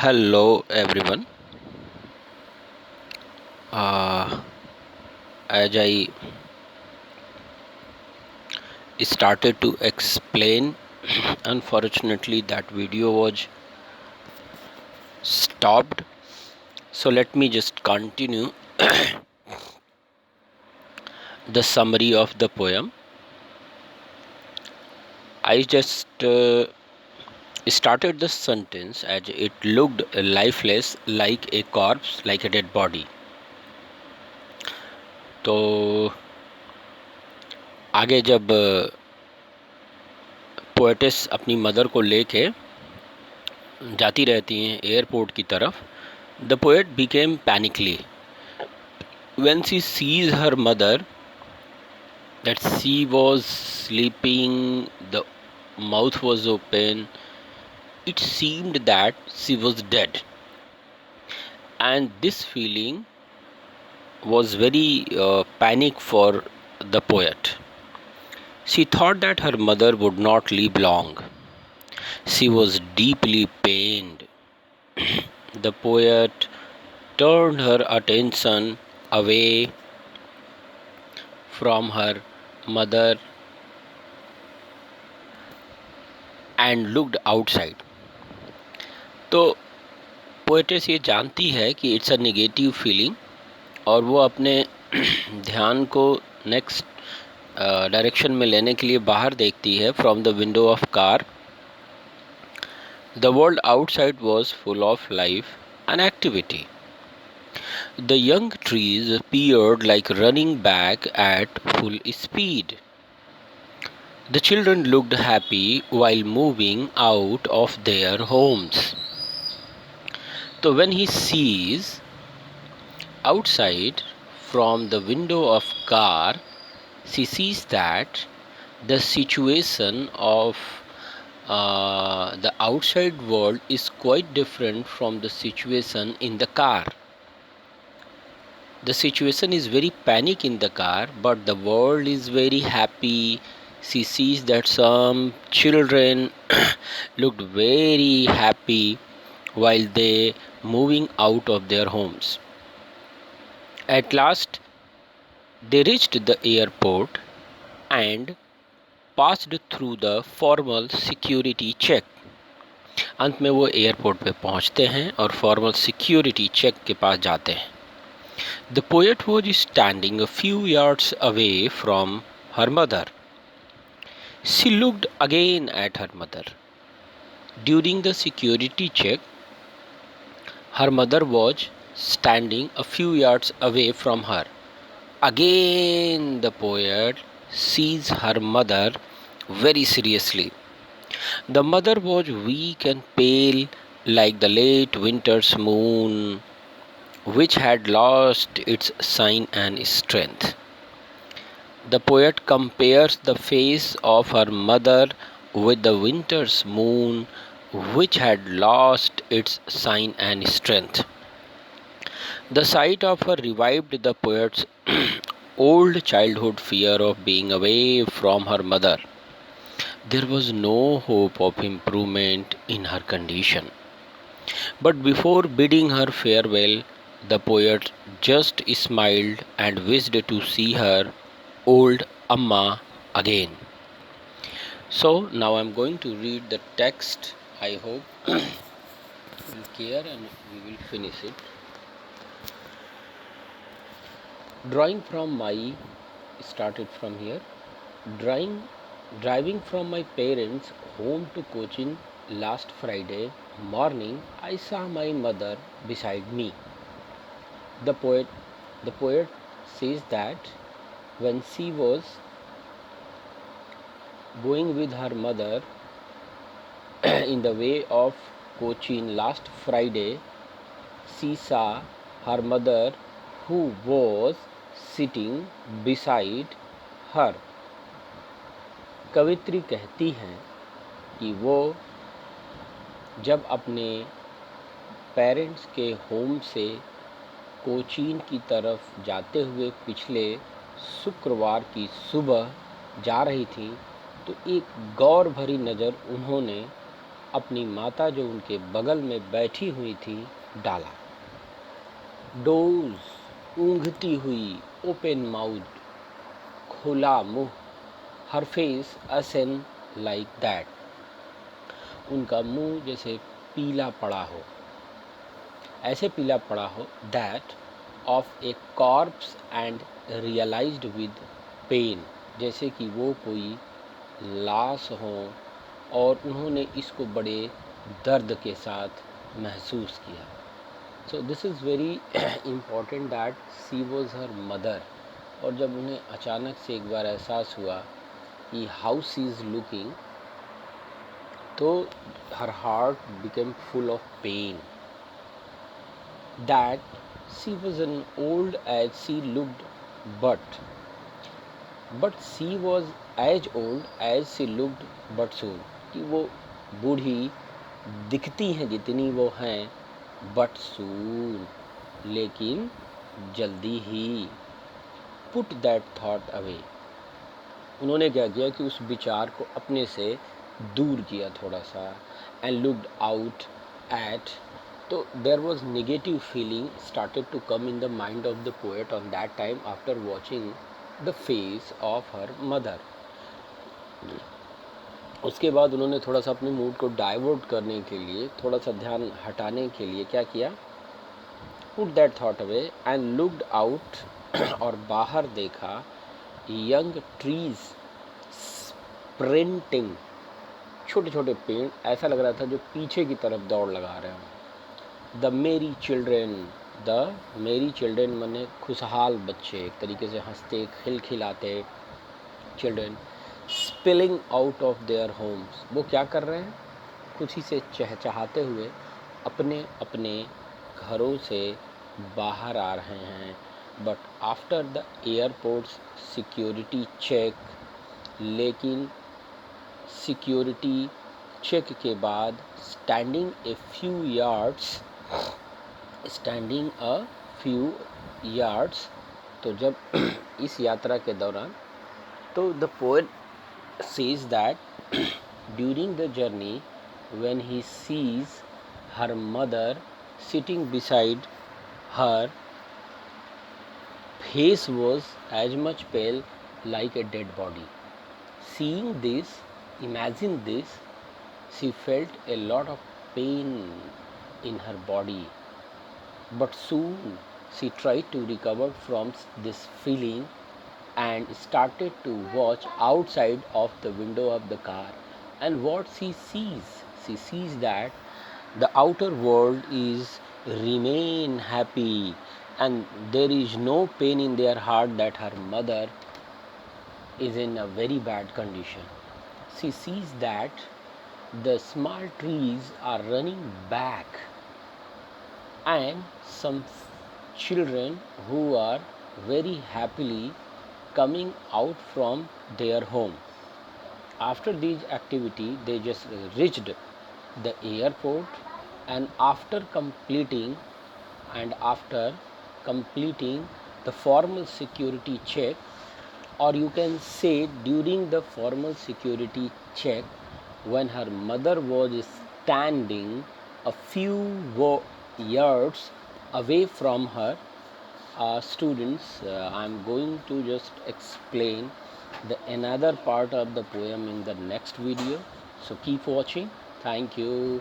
Hello everyone. As I started to explain, unfortunately that video was stopped. So let me just continue the summary of the poem. I just started the sentence as it looked lifeless, like a corpse, like a dead body. तो आगे जब poet's अपनी mother को लेके जाती रहती हैं airport की तरफ, the poet became panicky when she sees her mother that she was sleeping, the mouth was open. It seemed that she was dead, and this feeling was very panic for the poet. She thought that her mother would not live long. She was deeply pained. The poet turned her attention away from her mother and looked outside. तो poetess ये जानती है कि it's a negative feeling, और वो अपने ध्यान को नेक्स्ट डायरेक्शन में लेने के लिए बाहर देखती है from the window of car. The world outside was full of life and activity. The young trees appeared like running back at full speed. The children looked happy while moving out of their homes. So when he sees outside from the window of car, she sees that the situation of the outside world is quite different from the situation in the car. The situation is very panic in the car, but the world is very happy. She sees that some children looked very happy while they moving out of their homes. At last they reached the airport and passed through the formal security check. अंत में वो airport पे पहुंचते हैं और formal security check के पास जाते हैं. The poet was standing a few yards away from her mother. She looked again at her mother. During the security check, her mother was standing a few yards away from her. Again the poet sees her mother very seriously. The mother was weak and pale like the late winter's moon, which had lost its shine and strength. The poet compares the face of her mother with the winter's moon, which had lost its shine and strength. The sight of her revived the poet's old childhood fear of being away from her mother. There was no hope of improvement in her condition. But before bidding her farewell, the poet just smiled and wished to see her old Amma again. So now I'm going to read the text. I hope you will care and we will finish it. Started from here. Driving from my parents' home to Cochin last Friday morning, I saw my mother beside me. The poet says that when she was going with her mother in the way of Cochin last Friday, she saw her mother who was sitting beside her. कवित्री कहती हैं कि वो जब अपने parents के home से कोचीन की तरफ जाते हुए पिछले शुक्रवार की सुबह जा रही थी, तो एक गौर भरी नज़र उन्होंने अपनी माता जो उनके बगल में बैठी हुई थी डाला। डोज ऊँघती हुई, ओपन माउथ खुला मुंह, हर फेस असन लाइक दैट, उनका मुंह जैसे पीला पड़ा हो, ऐसे पीला पड़ा हो, that of a corpse and realised with pain, जैसे कि वो कोई लाश हो और उन्होंने इसको बड़े दर्द के साथ महसूस किया। So this is very important that she was her mother. और जब उन्हें अचानक से एक बार एहसास हुआ कि हाउ सी इज़ लुकिंग, तो her heart became full of pain, that she was an old as she looked, but she was as old as she looked but soon, कि वो बूढ़ी दिखती हैं जितनी वो हैं, but soon, लेकिन जल्दी ही, put that thought away, उन्होंने क्या किया कि उस विचार को अपने से दूर किया थोड़ा सा, and looked out at, तो there was negative feeling started to come in the mind of the poet on that time after watching the face of her mother. उसके बाद उन्होंने थोड़ा सा अपने मूड को डाइवर्ट करने के लिए, थोड़ा सा ध्यान हटाने के लिए क्या किया, put that thought away and looked out और बाहर देखा, young trees sprinting, छोटे छोटे पेड़, ऐसा लग रहा था जो पीछे की तरफ दौड़ लगा रहे हों। द मेरी चिल्ड्रेन मने खुशहाल बच्चे, एक तरीके से हंसते खिलखिलाते children, spilling out of their homes, वो क्या कर रहे हैं, खुशी से चहचहाते हुए अपने अपने घरों से बाहर आ रहे हैं। But after the airport security check, लेकिन सिक्योरिटी चेक के बाद स्टैंडिंग अ फ्यू यार्ड्स, तो जब इस यात्रा के दौरान, तो the poet says that during the journey when he sees her mother sitting beside her, face was as much pale like a dead body. Seeing this, imagine this, she felt a lot of pain in her body, but soon she tried to recover from this feeling and started to watch outside of the window of the car. And what she sees that the outer world is remain happy and there is no pain in their heart that her mother is in a very bad condition. She sees that the small trees are running back and some children who are very happily coming out from their home. After this activity, they just reached the airport, and after completing the formal security check, or you can say during the formal security check, when her mother was standing a few yards away from her, students, I'm going to just explain the another part of the poem in the next video, so keep watching. Thank you.